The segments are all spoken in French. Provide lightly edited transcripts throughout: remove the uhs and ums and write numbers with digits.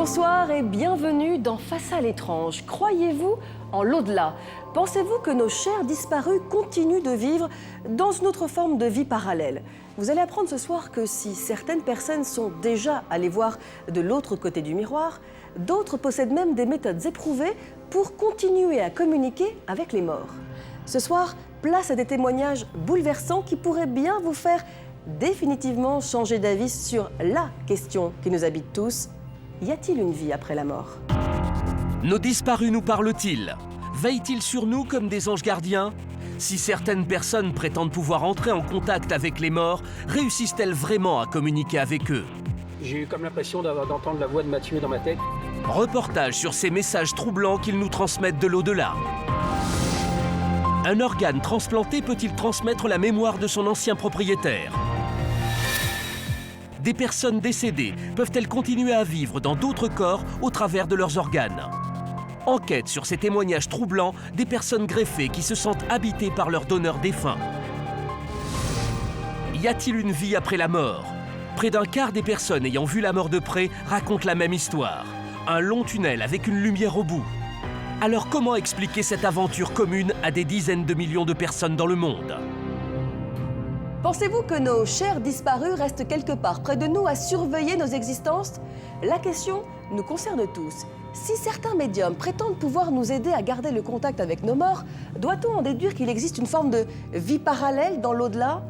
Bonsoir et bienvenue dans Face à l'étrange. Croyez-vous en l'au-delà? Pensez-vous que nos chers disparus continuent de vivre dans une autre forme de vie parallèle? Vous allez apprendre ce soir que si certaines personnes sont déjà allées voir de l'autre côté du miroir, d'autres possèdent même des méthodes éprouvées pour continuer à communiquer avec les morts. Ce soir, place à des témoignages bouleversants qui pourraient bien vous faire définitivement changer d'avis sur la question qui nous habite tous. Y a-t-il une vie après la mort? Nos disparus nous parlent-ils? Veillent-ils sur nous comme des anges gardiens? Si certaines personnes prétendent pouvoir entrer en contact avec les morts, réussissent-elles vraiment à communiquer avec eux? J'ai eu comme l'impression d'entendre la voix de Mathieu dans ma tête. Reportage sur ces messages troublants qu'ils nous transmettent de l'au-delà. Un organe transplanté peut-il transmettre la mémoire de son ancien propriétaire? Des personnes décédées peuvent-elles continuer à vivre dans d'autres corps au travers de leurs organes? Enquête sur ces témoignages troublants des personnes greffées qui se sentent habitées par leurs donneurs défunts. Y a-t-il une vie après la mort? Près d'un quart des personnes ayant vu la mort de près racontent la même histoire. Un long tunnel avec une lumière au bout. Alors comment expliquer cette aventure commune à des dizaines de millions de personnes dans le monde? Pensez-vous que nos chers disparus restent quelque part près de nous à surveiller nos existences? La question nous concerne tous. Si certains médiums prétendent pouvoir nous aider à garder le contact avec nos morts, doit-on en déduire qu'il existe une forme de vie parallèle dans l'au-delà?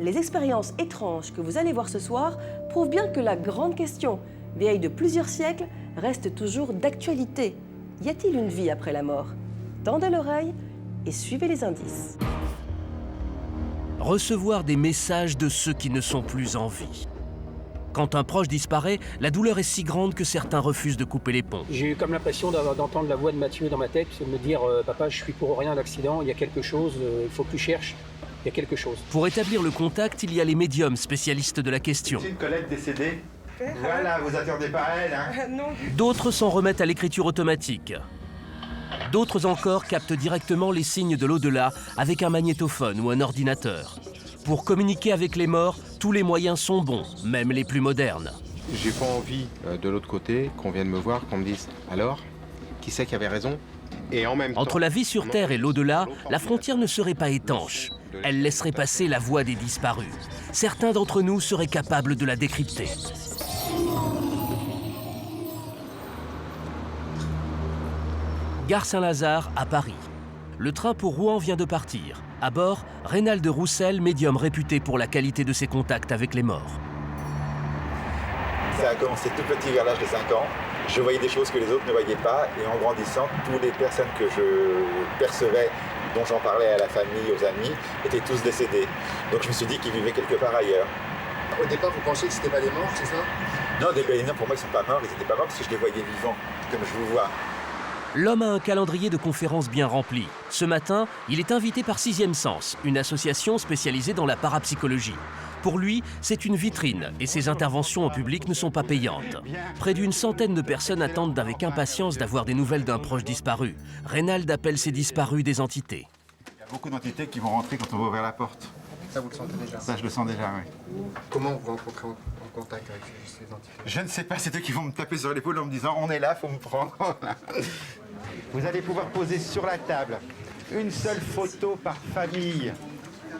Les expériences étranges que vous allez voir ce soir prouvent bien que la grande question, vieille de plusieurs siècles, reste toujours d'actualité. Y a-t-il une vie après la mort? Tendez l'oreille et suivez les indices. Recevoir des messages de ceux qui ne sont plus en vie. Quand un proche disparaît, la douleur est si grande que certains refusent de couper les ponts. J'ai eu comme l'impression d'entendre la voix de Mathieu dans ma tête, de me dire papa, je suis pour rien à l'accident, il y a quelque chose, il faut que tu cherches, il y a quelque chose. Pour établir le contact, il y a les médiums spécialistes de la question. C'est une collègue décédée. Voilà, vous attendez pas à elle, hein? Non. D'autres s'en remettent à l'écriture automatique. D'autres encore captent directement les signes de l'au-delà avec un magnétophone ou un ordinateur. Pour communiquer avec les morts, tous les moyens sont bons, même les plus modernes. J'ai pas envie, de l'autre côté, qu'on vienne me voir, qu'on me dise « Alors, qui c'est qui avait raison ?» Et en même temps... Entre la vie sur Terre et l'au-delà, la frontière ne serait pas étanche. Elle laisserait passer la voix des disparus. Certains d'entre nous seraient capables de la décrypter. Gare Saint-Lazare, à Paris. Le train pour Rouen vient de partir. À bord, Reynald Roussel, médium réputé pour la qualité de ses contacts avec les morts. Ça a commencé tout petit vers l'âge de 5 ans. Je voyais des choses que les autres ne voyaient pas. Et en grandissant, toutes les personnes que je percevais, dont j'en parlais à la famille, aux amis, étaient tous décédés. Donc je me suis dit qu'ils vivaient quelque part ailleurs. Au départ, vous pensiez que c'était pas des morts, c'est ça? Non, non, pour moi, ils sont pas morts. Ils n'étaient pas morts parce que je les voyais vivants, comme je vous vois. L'homme a un calendrier de conférences bien rempli. Ce matin, il est invité par Sixième Sens, une association spécialisée dans la parapsychologie. Pour lui, c'est une vitrine et ses interventions en public ne sont pas payantes. Près d'une centaine de personnes attendent avec impatience d'avoir des nouvelles d'un proche disparu. Reynald appelle ces disparus des entités. Il y a beaucoup d'entités qui vont rentrer quand on va ouvrir la porte. Ça, vous le sentez déjà? Ça, je le sens déjà, oui. Comment vous rencontrez en contact avec ces entités? Je ne sais pas, c'est eux qui vont me taper sur l'épaule en me disant « On est là, faut me prendre ». Vous allez pouvoir poser sur la table une seule photo par famille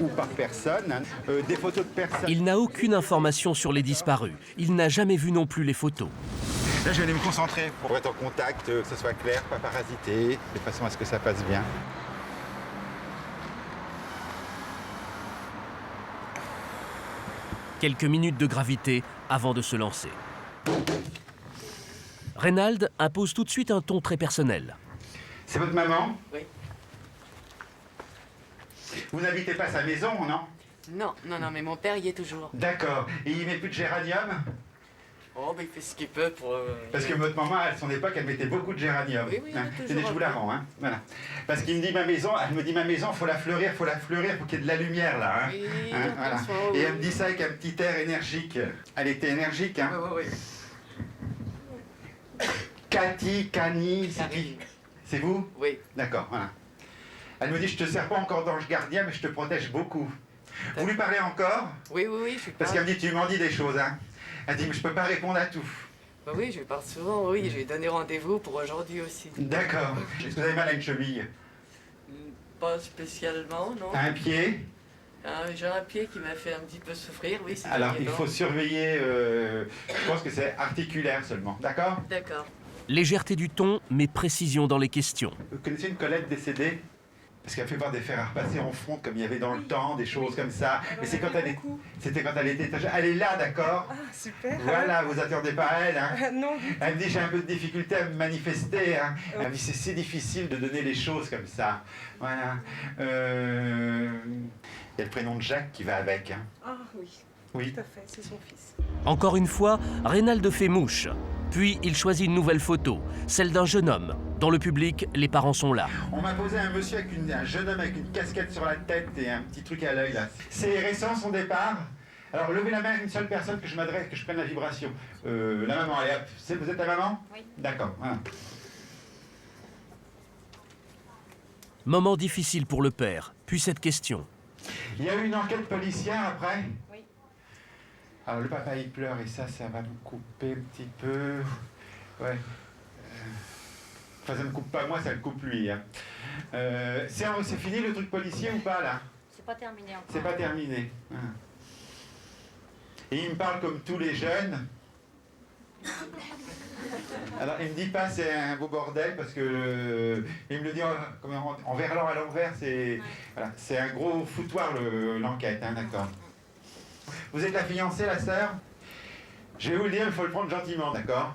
ou par personne, des photos de personnes. Il n'a aucune information sur les disparus. Il n'a jamais vu non plus les photos. Là, je vais aller me concentrer pour être en contact, que ce soit clair, pas parasité, de façon à ce que ça passe bien. Quelques minutes de gravité avant de se lancer. Reynald impose tout de suite un ton très personnel. C'est votre maman? Oui. Vous n'habitez pas sa maison, non? Non, mais mon père y est toujours. D'accord. Et il met plus de géranium? Oh, mais il fait ce qu'il peut pour... Parce que votre maman, à son époque, elle mettait beaucoup de géranium. Oui, Hein. toujours Tenez, je vous la rends, hein. Voilà. Parce qu'il me dit ma maison, elle me dit ma maison, faut la fleurir pour qu'il y ait de la lumière là. Hein. Oui, Hein, voilà. Et elle me dit ça avec un petit air énergique. Elle était énergique, hein. Oui. Cathy, Cani, c'est vous? Oui. D'accord, voilà. Elle me dit, je te sers pas encore d'ange gardien, mais je te protège beaucoup. Vous lui parlez encore? Oui, je suis Parce qu'elle me dit, tu m'en dis des choses, hein. Elle dit, mais je peux pas répondre à tout. Bah oui, je parle souvent, oui, je vais donner rendez-vous pour aujourd'hui aussi. D'accord. Est-ce que vous avez mal à une cheville? Pas spécialement, non. À un pied? J'ai un pied qui m'a fait un petit peu souffrir, oui. Alors, il faut surveiller, je pense que c'est articulaire seulement, d'accord? D'accord. Légèreté du ton, mais précision dans les questions. Vous connaissez une Colette décédée? Parce qu'elle fait voir des fers à repasser en fonte, comme il y avait dans le temps, des choses comme ça. Mais c'est quand c'était quand elle était... Elle est là, d'accord? Ah, super. Voilà, vous attendez pas à elle, hein? Non. Elle me dit, j'ai un peu de difficulté à me manifester, hein. Elle me dit, c'est si difficile de donner les choses comme ça. Voilà. Il y a le prénom de Jacques qui va avec, hein. Ah oui. Oui. Tout à fait, c'est son fils. Encore une fois, Reynald fait mouche. Puis il choisit une nouvelle photo, celle d'un jeune homme. Dans le public, les parents sont là. On m'a posé un monsieur avec un jeune homme avec une casquette sur la tête et un petit truc à l'œil là. C'est récent son départ. Alors levez la main à une seule personne que je m'adresse, que je prenne la vibration. La maman, allez hop. Vous êtes la maman? Oui. D'accord, voilà. Moment difficile pour le père, puis cette question. Il y a eu une enquête policière après? Oui. Alors le papa il pleure et ça va me couper un petit peu. Ouais. Enfin ça me coupe pas moi, ça le coupe lui. Hein. C'est fini le truc policier ou pas là? C'est pas terminé encore. C'est pas terminé. Ah. Et il me parle comme tous les jeunes. Alors il me dit pas c'est un beau bordel parce que il me le dit en verlan à l'envers, c'est voilà, c'est un gros foutoir l'enquête, hein, d'accord. Vous êtes la fiancée, la sœur? Je vais vous le dire, il faut le prendre gentiment, d'accord?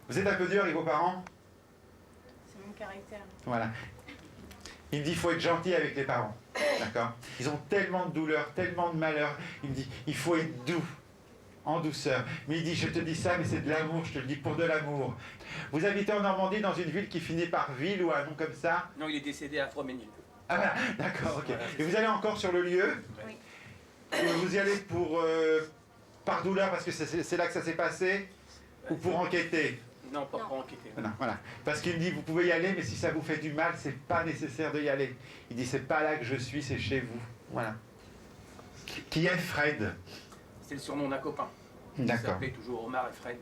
Vous êtes un peu dur avec vos parents? C'est mon caractère. Voilà. Il me dit il faut être gentil avec les parents, d'accord? Ils ont tellement de douleurs, tellement de malheurs. Il me dit il faut être doux. En douceur. Mais il dit, je te dis ça, mais c'est de l'amour, je te le dis pour de l'amour. Vous habitez en Normandie, dans une ville qui finit par Ville ou un nom comme ça? Non, il est décédé à Fromenil. Ah voilà, d'accord, ok. Et vous allez encore sur le lieu? Oui. Et vous y allez pour, par douleur, parce que c'est là que ça s'est passé? Ou pour enquêter? Non, pas pour enquêter. Voilà, voilà. Parce qu'il me dit, vous pouvez y aller, mais si ça vous fait du mal, c'est pas nécessaire de y aller. Il dit, c'est pas là que je suis, c'est chez vous. Voilà. Qui est Fred? C'est le surnom d'un copain. D'accord. Il s'appelait toujours Omar et Fred.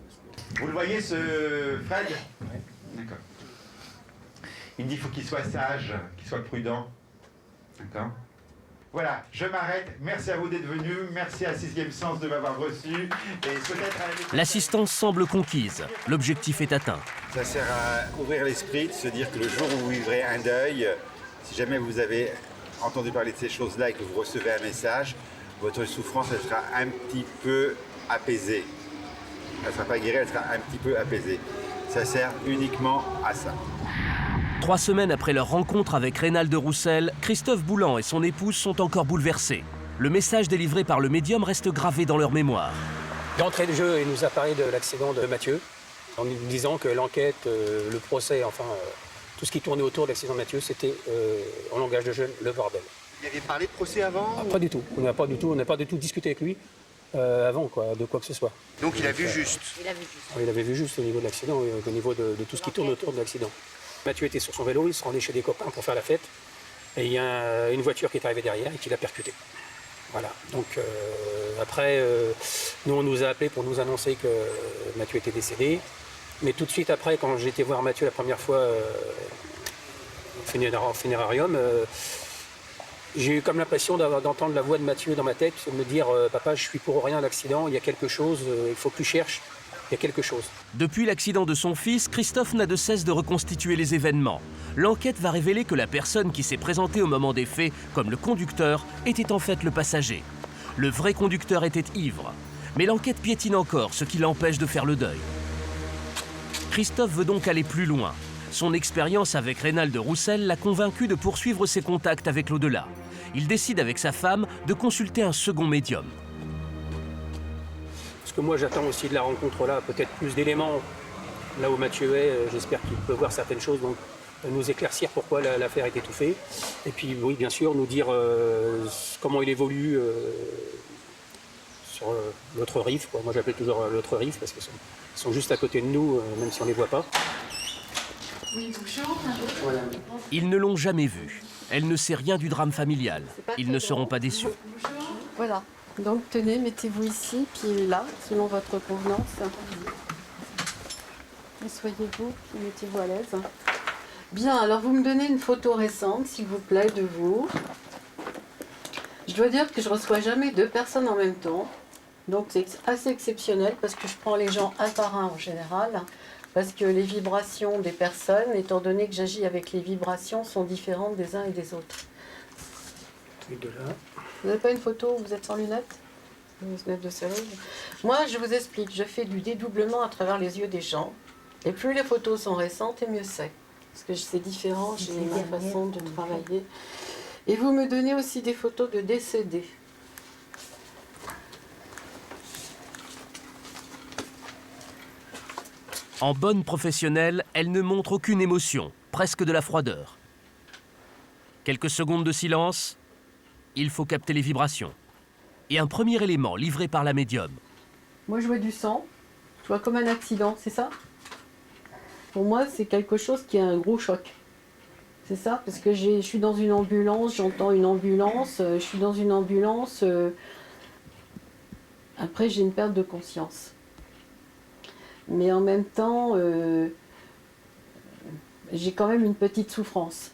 Vous le voyez, ce Fred? Oui. D'accord. Il me dit qu'il faut qu'il soit sage, qu'il soit prudent. D'accord. Voilà, je m'arrête. Merci à vous d'être venus. Merci à 6e Sens de m'avoir reçu. Et peut-être à... L'assistance semble conquise. L'objectif est atteint. Ça sert à ouvrir l'esprit, de se dire que le jour où vous vivrez un deuil, si jamais vous avez entendu parler de ces choses-là et que vous recevez un message, votre souffrance, elle sera un petit peu apaisée. Elle ne sera pas guérie, elle sera un petit peu apaisée. Ça sert uniquement à ça. 3 semaines après leur rencontre avec Reynald Roussel, Christophe Boulan et son épouse sont encore bouleversés. Le message délivré par le médium reste gravé dans leur mémoire. D'entrée de jeu, il nous a parlé de l'accident de Mathieu, en nous disant que l'enquête, le procès, enfin, tout ce qui tournait autour de l'accident de Mathieu, c'était, en langage de jeunes, le bordel. Il avait parlé de procès avant? Ah, pas du tout. On n'a pas du tout discuté avec lui avant de quoi que ce soit. Donc il a vu juste? Il a vu juste. Il avait vu juste au niveau de l'accident, au niveau de tout ce qui tourne autour de l'accident. Mathieu était sur son vélo, il se rendait chez des copains pour faire la fête. Et il y a une voiture qui est arrivée derrière et qui l'a percuté. Voilà. Donc après, nous on nous a appelés pour nous annoncer que Mathieu était décédé. Mais tout de suite après, quand j'ai été voir Mathieu la première fois au funérarium, j'ai eu comme l'impression d'entendre la voix de Mathieu dans ma tête, me dire « Papa, je suis pour rien à l'accident, il y a quelque chose, il faut que tu cherches, il y a quelque chose. » Depuis l'accident de son fils, Christophe n'a de cesse de reconstituer les événements. L'enquête va révéler que la personne qui s'est présentée au moment des faits comme le conducteur était en fait le passager. Le vrai conducteur était ivre. Mais l'enquête piétine encore, ce qui l'empêche de faire le deuil. Christophe veut donc aller plus loin. Son expérience avec Reynald Roussel l'a convaincu de poursuivre ses contacts avec l'au-delà. Il décide avec sa femme de consulter un second médium. Parce que moi j'attends aussi de la rencontre là, peut-être plus d'éléments. Là où Mathieu est, j'espère qu'il peut voir certaines choses, donc nous éclaircir pourquoi l'affaire est étouffée. Et puis oui, bien sûr, nous dire comment il évolue sur l'autre rive. Moi j'appelle toujours l'autre rive parce qu'ils sont juste à côté de nous, même si on ne les voit pas. Oui, bonjour. Voilà. Ils ne l'ont jamais vue. Elle ne sait rien du drame familial. Ils ne seront pas déçus. Voilà. Donc tenez, mettez-vous ici, puis là, selon votre convenance. Asseyez-vous, mettez-vous à l'aise. Bien, alors vous me donnez une photo récente, s'il vous plaît, de vous. Je dois dire que je ne reçois jamais 2 personnes en même temps. Donc c'est assez exceptionnel parce que je prends les gens un par un en général. Parce que les vibrations des personnes, étant donné que j'agis avec les vibrations, sont différentes des uns et des autres. Les deux là. Vous n'avez pas une photo où vous êtes sans lunettes? Lunettes de soleil. Moi, je vous explique, je fais du dédoublement à travers les yeux des gens. Et plus les photos sont récentes, et mieux c'est. Parce que c'est différent, j'ai ma façon de travailler. Et vous me donnez aussi des photos de décédés. En bonne professionnelle, elle ne montre aucune émotion, presque de la froideur. Quelques secondes de silence, il faut capter les vibrations. Et un premier élément livré par la médium. Moi, je vois du sang, je vois comme un accident, c'est ça? Pour moi, c'est quelque chose qui a un gros choc. C'est ça, parce que je suis dans une ambulance, j'entends une ambulance, je suis dans une ambulance. Après, j'ai une perte de conscience. Mais en même temps, j'ai quand même une petite souffrance.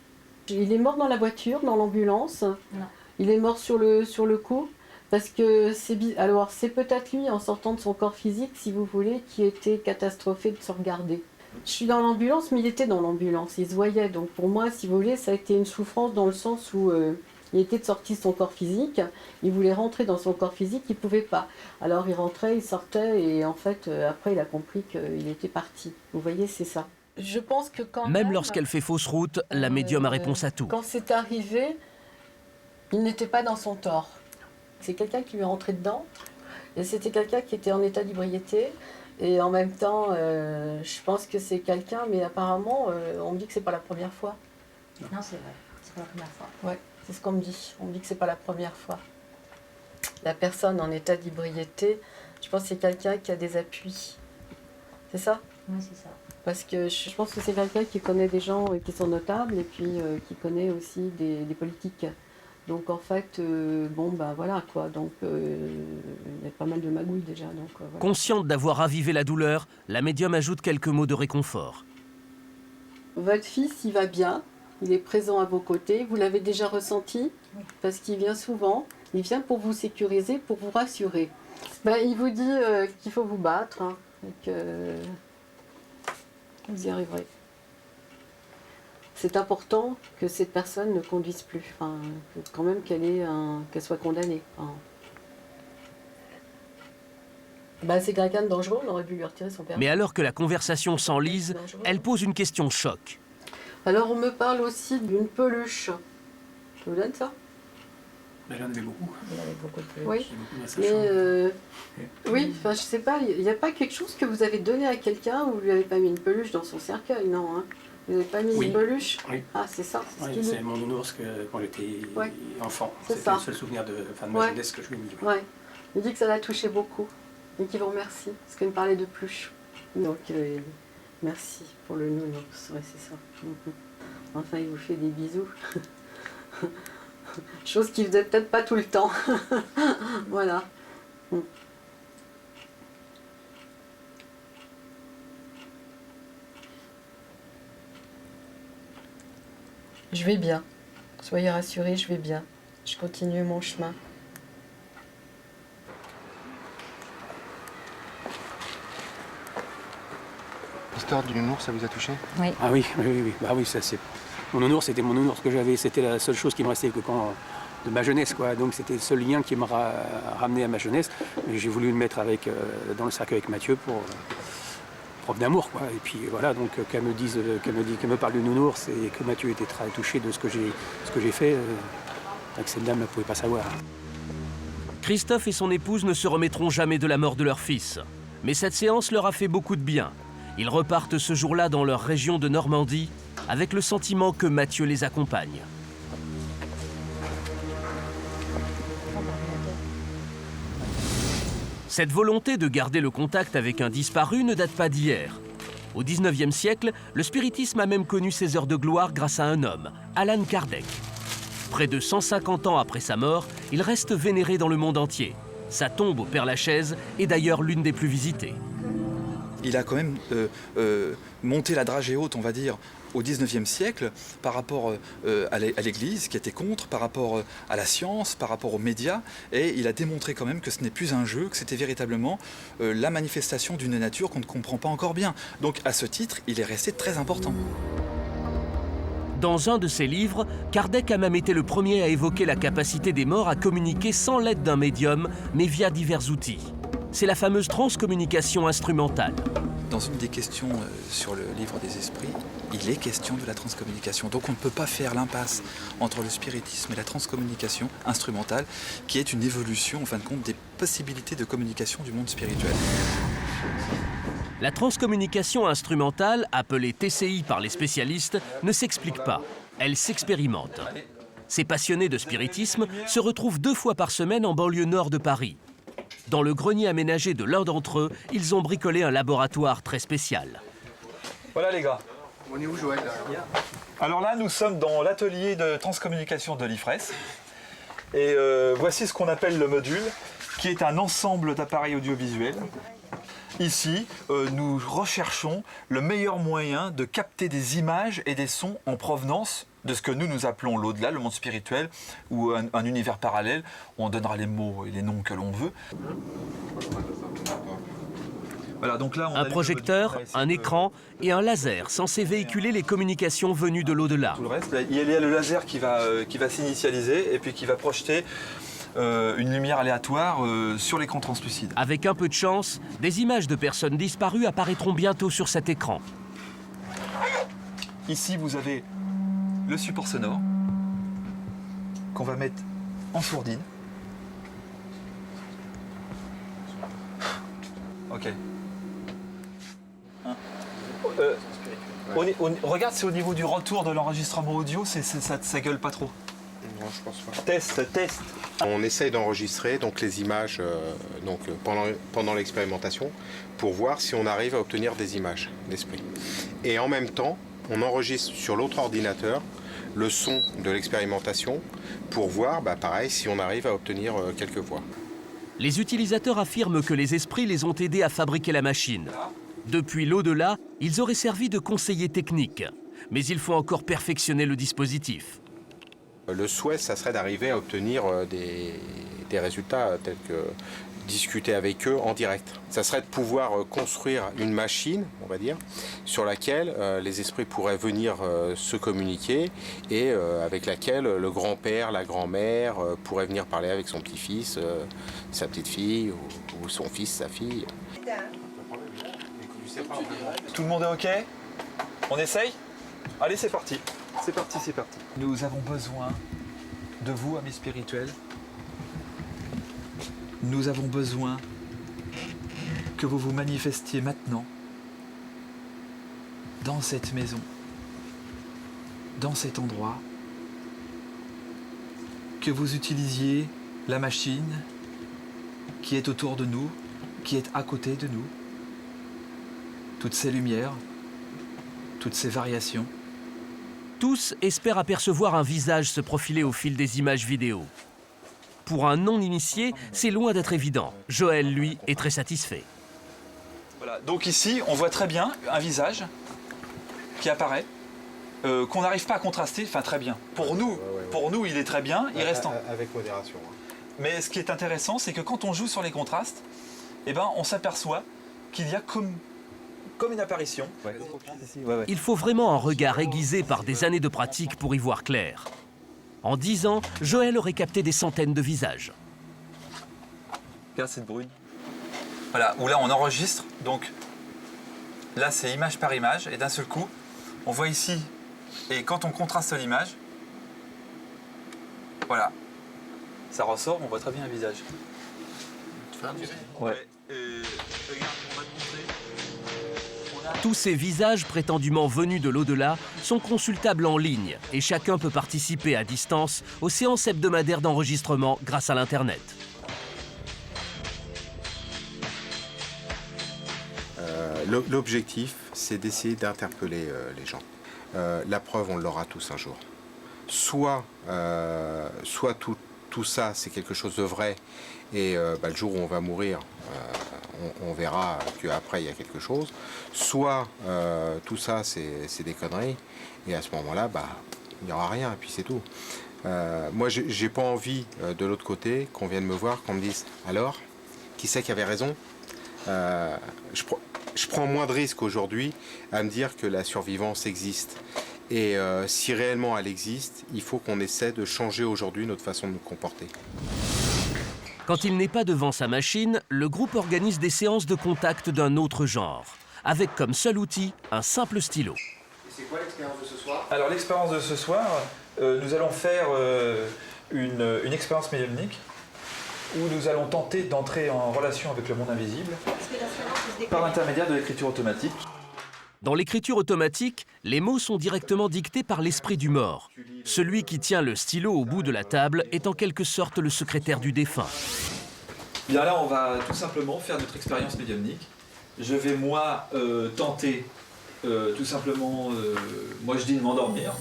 Il est mort dans la voiture, dans l'ambulance. Non. Il est mort sur le coup. Parce que alors c'est peut-être lui, en sortant de son corps physique, si vous voulez, qui était catastrophé de se regarder. Je suis dans l'ambulance, mais il était dans l'ambulance, il se voyait. Donc pour moi, si vous voulez, ça a été une souffrance dans le sens où il était sorti de son corps physique, il voulait rentrer dans son corps physique, il ne pouvait pas. Alors il rentrait, il sortait, et en fait, après, il a compris qu'il était parti. Vous voyez, c'est ça. Je pense que quand Même lorsqu'elle fait fausse route, la médium a réponse à tout. Quand c'est arrivé, il n'était pas dans son tort. C'est quelqu'un qui lui est rentré dedans, et c'était quelqu'un qui était en état d'ébriété. Et en même temps, je pense que c'est quelqu'un, mais apparemment, on me dit que c'est pas la première fois. Non, c'est vrai. C'est pas la première fois. Ouais, c'est ce qu'on me dit. On me dit que c'est pas la première fois. La personne en état d'ébriété, je pense que c'est quelqu'un qui a des appuis. C'est ça? Oui, c'est ça. Parce que je pense que c'est quelqu'un qui connaît des gens qui sont notables et puis qui connaît aussi des politiques. Donc en fait, bon ben voilà quoi, donc il y a pas mal de magouilles déjà. Donc, voilà. Consciente d'avoir ravivé la douleur, la médium ajoute quelques mots de réconfort. Votre fils, il va bien, il est présent à vos côtés, vous l'avez déjà ressenti? Oui. Parce qu'il vient souvent, il vient pour vous sécuriser, pour vous rassurer. Ben, il vous dit qu'il faut vous battre, hein, et que vous y arriverez. C'est important que cette personne ne conduise plus, enfin, quand même qu'elle soit condamnée. Enfin. Ben, c'est quelqu'un de dangereux, on aurait dû lui retirer son permis. Mais alors que la conversation s'enlise, elle pose une question choc. Alors on me parle aussi d'une peluche. Je vous donne ça? Elle en avait beaucoup. Il avait beaucoup de peluches. Oui. Beaucoup dans sa Mais chambre. oui, enfin je sais pas, il n'y a pas quelque chose que vous avez donné à quelqu'un où vous lui avez pas mis une peluche dans son cercueil, non hein? Vous n'avez pas mis Oui. une peluche? Oui. Ah c'est ça, c'est ce Oui, qu'il c'est dit. mon nounours quand j'étais Ouais. enfant. C'est C'était ça. le seul souvenir de ma Ouais. jeunesse que je lui ai mis. Ouais. Il dit que ça l'a touché beaucoup et qu'il vous remercie parce qu'il me parlait de pluche. Donc merci pour le nounours, ouais c'est ça. Mhm. Enfin il vous fait des bisous. Chose qu'il faisait peut-être pas tout le temps. Voilà. Mm. Je vais bien. Soyez rassurés, je vais bien. Je continue mon chemin. L'histoire du nounours, ça vous a touché? Ah oui, oui, oui. Bah oui, ça c'est. Mon nounours, c'était mon nounours que j'avais. C'était la seule chose qui me restait de ma jeunesse, quoi. Donc c'était le seul lien qui m'a ramené à ma jeunesse. Mais j'ai voulu le mettre dans le cercueil avec Mathieu pour preuve d'amour, quoi. Et puis voilà, donc qu'elle me parle du nounours et que Mathieu était très touché de ce que j'ai fait, que cette dame ne pouvait pas savoir. Christophe et son épouse ne se remettront jamais de la mort de leur fils. Mais cette séance leur a fait beaucoup de bien. Ils repartent ce jour-là dans leur région de Normandie avec le sentiment que Mathieu les accompagne. Cette volonté de garder le contact avec un disparu ne date pas d'hier. Au XIXe siècle, le spiritisme a même connu ses heures de gloire grâce à un homme, Allan Kardec. Près de 150 ans après sa mort, il reste vénéré dans le monde entier. Sa tombe au Père-Lachaise est d'ailleurs l'une des plus visitées. il a quand même monté la dragée haute, on va dire, au XIXe siècle, par rapport à l'Église qui était contre, par rapport à la science, par rapport aux médias, et il a démontré quand même que ce n'est plus un jeu, que c'était véritablement la manifestation d'une nature qu'on ne comprend pas encore bien. Donc à ce titre, il est resté très important. Dans un de ses livres, Kardec a même été le premier à évoquer la capacité des morts à communiquer sans l'aide d'un médium, mais via divers outils. C'est la fameuse transcommunication instrumentale. Dans une des questions sur le livre des esprits, il est question de la transcommunication. Donc on ne peut pas faire l'impasse entre le spiritisme et la transcommunication instrumentale, qui est une évolution, en fin de compte, des possibilités de communication du monde spirituel. La transcommunication instrumentale, appelée TCI par les spécialistes, ne s'explique pas. Elle s'expérimente. Ces passionnés de spiritisme se retrouvent 2 fois par semaine en banlieue nord de Paris. Dans le grenier aménagé de l'un d'entre eux, ils ont bricolé un laboratoire très spécial. Voilà les gars. On est où, Joël? Alors là, nous sommes dans l'atelier de transcommunication de l'IFRES. Et voici ce qu'on appelle le module, qui est un ensemble d'appareils audiovisuels. Ici, nous recherchons le meilleur moyen de capter des images et des sons en provenance de ce que nous appelons l'au-delà, le monde spirituel, ou un univers parallèle. On donnera les mots et les noms que l'on veut. Voilà, donc là, un projecteur, un écran et un laser censé véhiculer les communications venues de l'au-delà. Tout le reste, il y a le laser qui va s'initialiser et puis qui va projeter une lumière aléatoire sur l'écran translucide. Avec un peu de chance, des images de personnes disparues apparaîtront bientôt sur cet écran. Ici, vous avez le support sonore qu'on va mettre en sourdine. Ok. Regarde, c'est au niveau du retour de l'enregistrement audio, ça gueule pas trop. Non, je pense pas. Test. On essaye d'enregistrer donc les images pendant l'expérimentation pour voir si on arrive à obtenir des images d'esprit. Et en même temps, on enregistre sur l'autre ordinateur le son de l'expérimentation pour voir, pareil, si on arrive à obtenir quelques voix. Les utilisateurs affirment que les esprits les ont aidés à fabriquer la machine. Depuis l'au-delà, ils auraient servi de conseillers techniques. Mais il faut encore perfectionner le dispositif. Le souhait, ça serait d'arriver à obtenir des résultats tels que discuter avec eux en direct. Ça serait de pouvoir construire une machine, on va dire, sur laquelle les esprits pourraient venir se communiquer et avec laquelle le grand-père, la grand-mère pourraient venir parler avec son petit-fils, sa petite-fille ou son fils, sa fille. Tout le monde est OK? On essaye? Allez, c'est parti. C'est parti. Nous avons besoin de vous, amis spirituels. Nous avons besoin que vous vous manifestiez maintenant dans cette maison, dans cet endroit, que vous utilisiez la machine qui est autour de nous, qui est à côté de nous, toutes ces lumières, toutes ces variations. Tous espèrent apercevoir un visage se profiler au fil des images vidéo. Pour un non-initié, c'est loin d'être évident. Joël, lui, est très satisfait. Voilà, donc ici, on voit très bien un visage qui apparaît, qu'on n'arrive pas à contraster, enfin très bien. Pour nous, il est très bien, il reste en... Avec modération. Mais ce qui est intéressant, c'est que quand on joue sur les contrastes, on s'aperçoit qu'il y a comme une apparition. Il faut vraiment un regard aiguisé par des années de pratique pour y voir clair. En 10 ans, Joël aurait capté des centaines de visages. Regarde cette brune. Voilà, où là on enregistre, donc là c'est image par image, et d'un seul coup, on voit ici, et quand on contraste l'image, voilà, ça ressort, on voit très bien un visage. Ouais. Regarde, on va te montrer. Tous ces visages prétendument venus de l'au-delà sont consultables en ligne et chacun peut participer à distance aux séances hebdomadaires d'enregistrement grâce à l'Internet. L'objectif, c'est d'essayer d'interpeller les gens. La preuve, on l'aura tous un jour. Soit tout tout ça, c'est quelque chose de vrai, et le jour où on va mourir, on verra qu'après, il y a quelque chose. Soit tout ça, c'est des conneries, et à ce moment-là, il n'y aura rien, et puis c'est tout. Moi, j'ai pas envie, de l'autre côté, qu'on vienne me voir, qu'on me dise « Alors, qui c'est qui avait raison ?» Je prends moins de risques aujourd'hui à me dire que la survivance existe. Et si réellement elle existe, il faut qu'on essaie de changer aujourd'hui notre façon de nous comporter. Quand il n'est pas devant sa machine, le groupe organise des séances de contact d'un autre genre, avec comme seul outil un simple stylo. Et c'est quoi l'expérience de ce soir? Alors l'expérience de ce soir, nous allons faire une expérience médiumnique où nous allons tenter d'entrer en relation avec le monde invisible par l'intermédiaire de l'écriture automatique. Dans l'écriture automatique, les mots sont directement dictés par l'esprit du mort. Celui qui tient le stylo au bout de la table est en quelque sorte le secrétaire du défunt. Bien là, on va tout simplement faire notre expérience médiumnique. Je vais moi tenter tout simplement, moi je dis de m'endormir.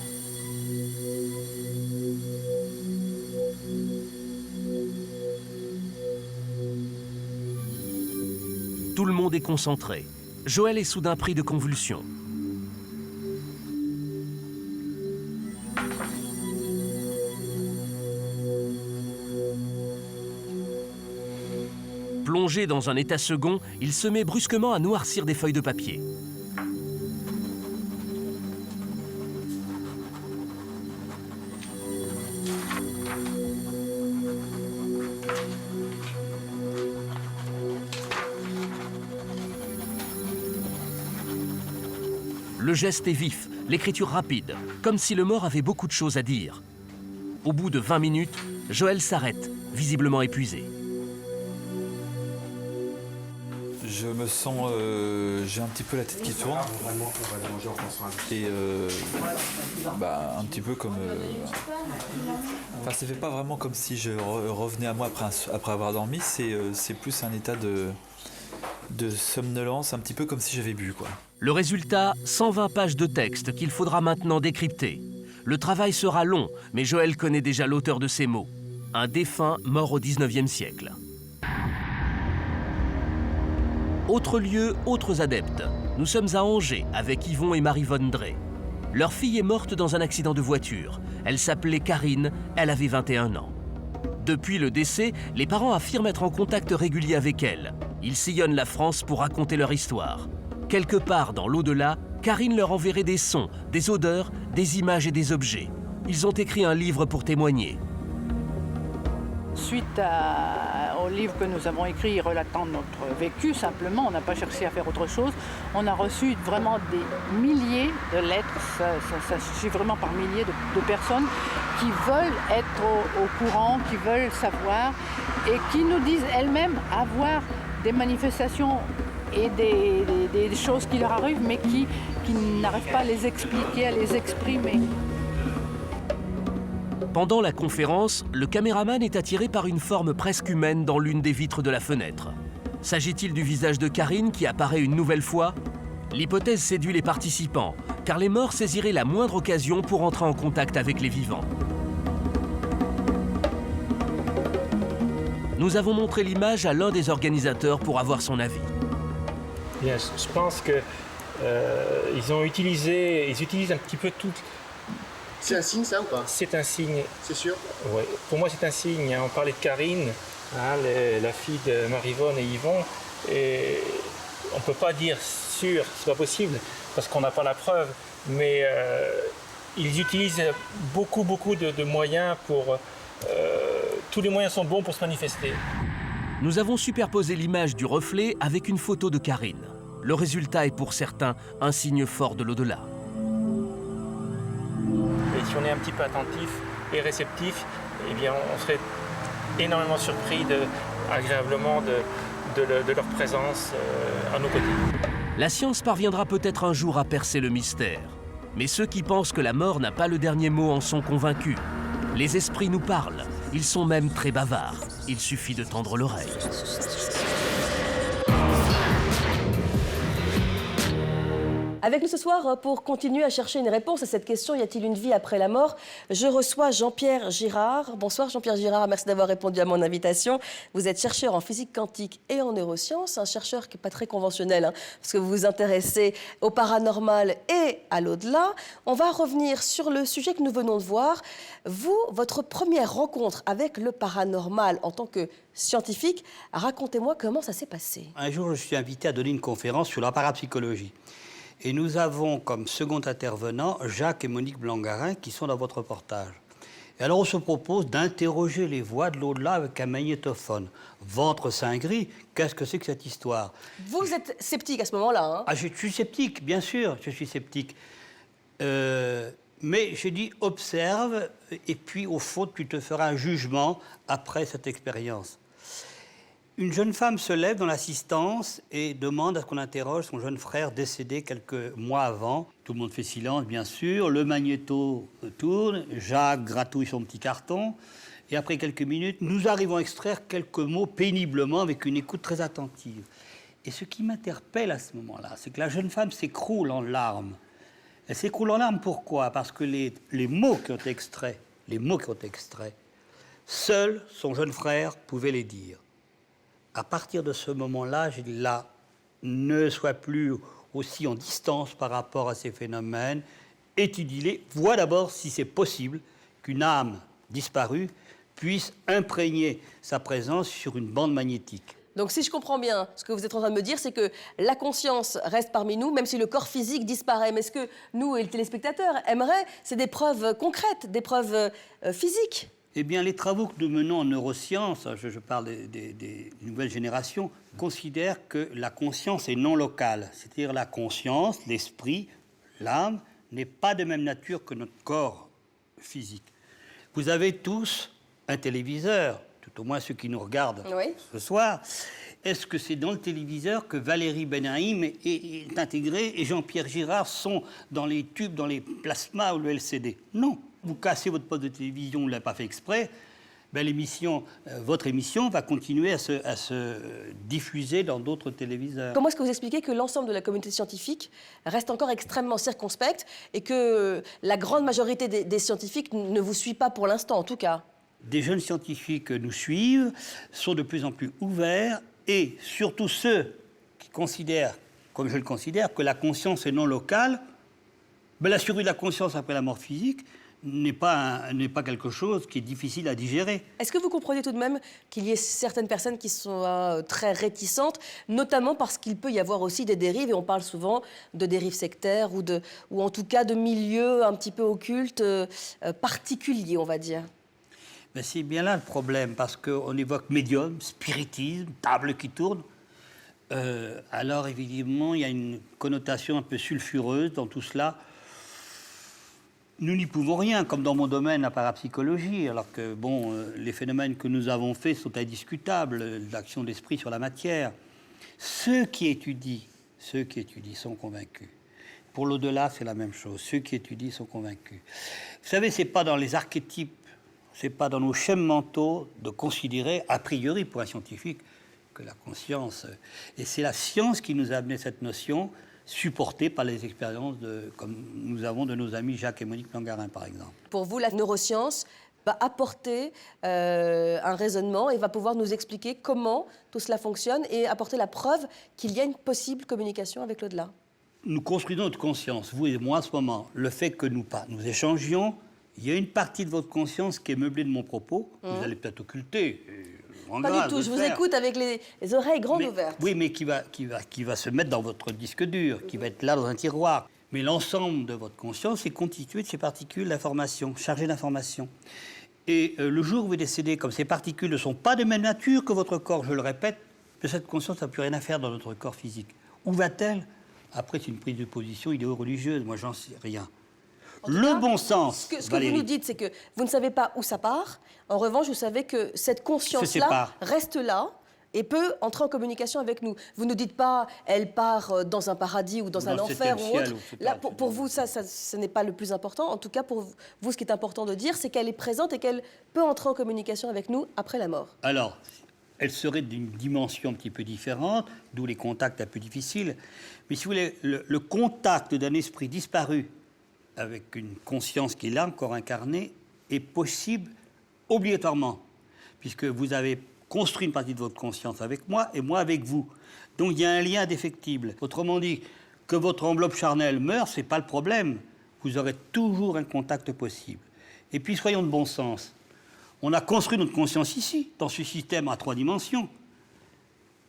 Tout le monde est concentré. Joël est soudain pris de convulsions. Plongé dans un état second, il se met brusquement à noircir des feuilles de papier. Le geste est vif, l'écriture rapide, comme si le mort avait beaucoup de choses à dire. Au bout de 20 minutes, Joël s'arrête, visiblement épuisé. Je me sens, j'ai un petit peu la tête qui tourne. Et un petit peu comme... Enfin, ça fait pas vraiment comme si je revenais à moi après avoir dormi, c'est plus un état de somnolence, un petit peu comme si j'avais bu, quoi. Le résultat, 120 pages de texte qu'il faudra maintenant décrypter. Le travail sera long, mais Joël connaît déjà l'auteur de ces mots. Un défunt mort au 19e siècle. Autre lieu, autres adeptes. Nous sommes à Angers avec Yvon et Marie Von Drey. Leur fille est morte dans un accident de voiture. Elle s'appelait Karine, elle avait 21 ans. Depuis le décès, les parents affirment être en contact régulier avec elle. Ils sillonnent la France pour raconter leur histoire. Quelque part dans l'au-delà, Karine leur enverrait des sons, des odeurs, des images et des objets. Ils ont écrit un livre pour témoigner. Suite au livre que nous avons écrit relatant notre vécu, simplement, on n'a pas cherché à faire autre chose. On a reçu vraiment des milliers de lettres, ça suffit vraiment par milliers de personnes qui veulent être au courant, qui veulent savoir et qui nous disent elles-mêmes avoir des manifestations et des choses qui leur arrivent, mais qui n'arrivent pas à les expliquer, à les exprimer. Pendant la conférence, le caméraman est attiré par une forme presque humaine dans l'une des vitres de la fenêtre. S'agit-il du visage de Karine qui apparaît une nouvelle fois? L'hypothèse séduit les participants, car les morts saisiraient la moindre occasion pour entrer en contact avec les vivants. Nous avons montré l'image à l'un des organisateurs pour avoir son avis. Bien, je pense que ils utilisent un petit peu tout. C'est un signe, ça, ou pas? C'est un signe. C'est sûr? Oui, pour moi c'est un signe. On parlait de Karine, la fille de Marie-Vonne et Yvon, et on ne peut pas dire sûr, c'est pas possible, parce qu'on n'a pas la preuve, mais ils utilisent beaucoup de moyens pour... tous les moyens sont bons pour se manifester. Nous avons superposé l'image du reflet avec une photo de Karine. Le résultat est pour certains un signe fort de l'au-delà. Et si on est un petit peu attentif et réceptif, eh bien on serait énormément surpris agréablement de leur présence à nos côtés. La science parviendra peut-être un jour à percer le mystère. Mais ceux qui pensent que la mort n'a pas le dernier mot en sont convaincus. Les esprits nous parlent. Ils sont même très bavards. Il suffit de tendre l'oreille. Avec nous ce soir, pour continuer à chercher une réponse à cette question, y a-t-il une vie après la mort? Je reçois Jean-Pierre Girard. Bonsoir Jean-Pierre Girard, merci d'avoir répondu à mon invitation. Vous êtes chercheur en physique quantique et en neurosciences, un chercheur qui n'est pas très conventionnel, hein, parce que vous vous intéressez au paranormal et à l'au-delà. On va revenir sur le sujet que nous venons de voir. Vous, votre première rencontre avec le paranormal en tant que scientifique, racontez-moi comment ça s'est passé. Un jour, je suis invité à donner une conférence sur la parapsychologie. Et nous avons comme second intervenant Jacques et Monique Blangarin qui sont dans votre reportage. Et alors on se propose d'interroger les voix de l'au-delà avec un magnétophone. Ventre saint gris, qu'est-ce que c'est que cette histoire? Vous êtes sceptique à ce moment-là, hein? Ah, je suis sceptique, bien sûr, je suis sceptique. Mais j'ai dit observe et puis au fond tu te feras un jugement après cette expérience. Une jeune femme se lève dans l'assistance et demande à ce qu'on interroge son jeune frère décédé quelques mois avant. Tout le monde fait silence, bien sûr. Le magnéto tourne. Jacques gratouille son petit carton. Et après quelques minutes, nous arrivons à extraire quelques mots péniblement avec une écoute très attentive. Et ce qui m'interpelle à ce moment-là, c'est que la jeune femme s'écroule en larmes. Elle s'écroule en larmes pourquoi? Parce que les mots qui ont été extraits, seul son jeune frère pouvait les dire. À partir de ce moment-là, j'ai dit là, ne sois plus aussi en distance par rapport à ces phénomènes, étudie-les, vois d'abord si c'est possible qu'une âme disparue puisse imprégner sa présence sur une bande magnétique. Donc si je comprends bien, ce que vous êtes en train de me dire, c'est que la conscience reste parmi nous, même si le corps physique disparaît. Mais ce que nous et le téléspectateur aimeraient, c'est des preuves concrètes, des preuves physiques. Eh bien, les travaux que nous menons en neurosciences, je parle des nouvelles générations, considèrent que la conscience est non locale. C'est-à-dire la conscience, l'esprit, l'âme, n'est pas de même nature que notre corps physique. Vous avez tous un téléviseur, tout au moins ceux qui nous regardent ce soir. Est-ce que c'est dans le téléviseur que Valérie Benaïm est intégrée et Jean-Pierre Girard sont dans les tubes, dans les plasmas ou le LCD? Non. Vous cassez votre poste de télévision, vous ne l'avez pas fait exprès, ben votre émission va continuer à se diffuser dans d'autres téléviseurs. Comment est-ce que vous expliquez que l'ensemble de la communauté scientifique reste encore extrêmement circonspecte et que la grande majorité des scientifiques ne vous suit pas pour l'instant, en tout cas? Des jeunes scientifiques nous suivent, sont de plus en plus ouverts, et surtout ceux qui considèrent, comme je le considère, que la conscience est non locale, ben la survie de la conscience après la mort physique n'est pas quelque chose qui est difficile à digérer. Est-ce que vous comprenez tout de même qu'il y ait certaines personnes qui sont très réticentes, notamment parce qu'il peut y avoir aussi des dérives, et on parle souvent de dérives sectaires ou en tout cas de milieux un petit peu occultes, particuliers, on va dire? Ben c'est bien là le problème, parce qu'on évoque médium, spiritisme, table qui tourne. Alors évidemment, il y a une connotation un peu sulfureuse dans tout cela. Nous n'y pouvons rien, comme dans mon domaine, la parapsychologie, alors que bon, les phénomènes que nous avons faits sont indiscutables, l'action de l'esprit sur la matière. Ceux qui étudient sont convaincus. Pour l'au-delà, c'est la même chose. Ceux qui étudient sont convaincus. Vous savez, c'est pas dans les archétypes, c'est pas dans nos schèmes mentaux de considérer, a priori pour un scientifique, que la conscience... Et c'est la science qui nous a amené cette notion, supportée par les expériences comme nous avons de nos amis Jacques et Monique Blangarin, par exemple. Pour vous, la neuroscience va apporter un raisonnement et va pouvoir nous expliquer comment tout cela fonctionne et apporter la preuve qu'il y a une possible communication avec l'au-delà. Nous construisons notre conscience, vous et moi, en ce moment. Le fait que nous échangions, il y a une partie de votre conscience qui est meublée de mon propos. Vous allez peut-être occulter. Pas du tout, je vous écoute avec les oreilles grandes ouvertes. Oui, mais qui va se mettre dans votre disque dur, qui va être là dans un tiroir. Mais l'ensemble de votre conscience est constitué de ces particules d'information, chargées d'information. Et le jour où vous décédez, comme ces particules ne sont pas de même nature que votre corps, je le répète, cette conscience n'a plus rien à faire dans notre corps physique. Où va-t-elle? Après, c'est une prise de position idéo-religieuse, moi j'en sais rien. Bon sens, ce que vous nous dites, c'est que vous ne savez pas où ça part. En revanche, vous savez que cette conscience-là reste là et peut entrer en communication avec nous. Vous ne nous dites pas, elle part dans un paradis ou dans un enfer ou autre. Là, pour vous, ça, ce n'est pas le plus important. En tout cas, pour vous, ce qui est important de dire, c'est qu'elle est présente et qu'elle peut entrer en communication avec nous après la mort. Alors, elle serait d'une dimension un petit peu différente, d'où les contacts un peu difficiles. Mais si vous voulez, le contact d'un esprit disparu avec une conscience qui est là, encore incarnée, est possible obligatoirement, puisque vous avez construit une partie de votre conscience avec moi et moi avec vous. Donc il y a un lien indéfectible. Autrement dit, que votre enveloppe charnelle meure, ce n'est pas le problème. Vous aurez toujours un contact possible. Et puis soyons de bon sens. On a construit notre conscience ici, dans ce système à 3 dimensions.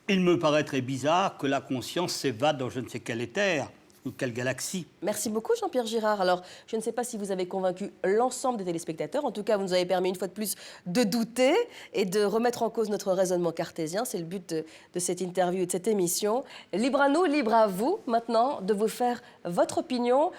Il me paraîtrait bizarre que la conscience s'évade dans je ne sais quel éther ou quelle galaxie. Merci beaucoup Jean-Pierre Girard. Alors, je ne sais pas si vous avez convaincu l'ensemble des téléspectateurs. En tout cas, vous nous avez permis une fois de plus de douter et de remettre en cause notre raisonnement cartésien. C'est le but de cette interview et de cette émission. Libre à nous, libre à vous maintenant de vous faire votre opinion.